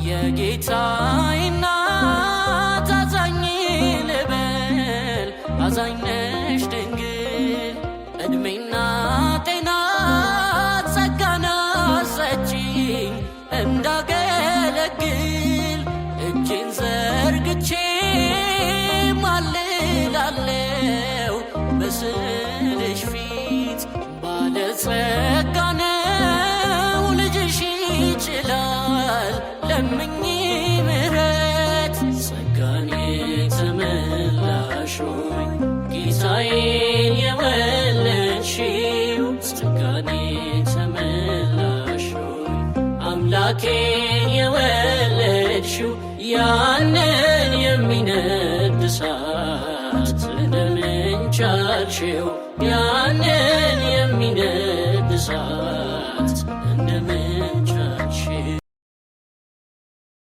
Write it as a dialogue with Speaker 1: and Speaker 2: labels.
Speaker 1: የጌታዬ እናት አዛኝ ልበል አዛኝ ነሽ ድንግል እድሜና ጤና ጸጋና ሰጪኝ እንዳገለግል እጄን ዘርግቼ ማልላለው በስልሽ ፊት ባለጸጋ ነው ልጅሽ ይችላል ለምኝ ምሕረት ጸጋን የተመላሽ ሆይ ጌታዬን የወለድሽው ጸጋን የተመላሽ ሆይ አምላኬን የወለድሽው ያንን የሚነድ እሳት እንደምን ቻልሽው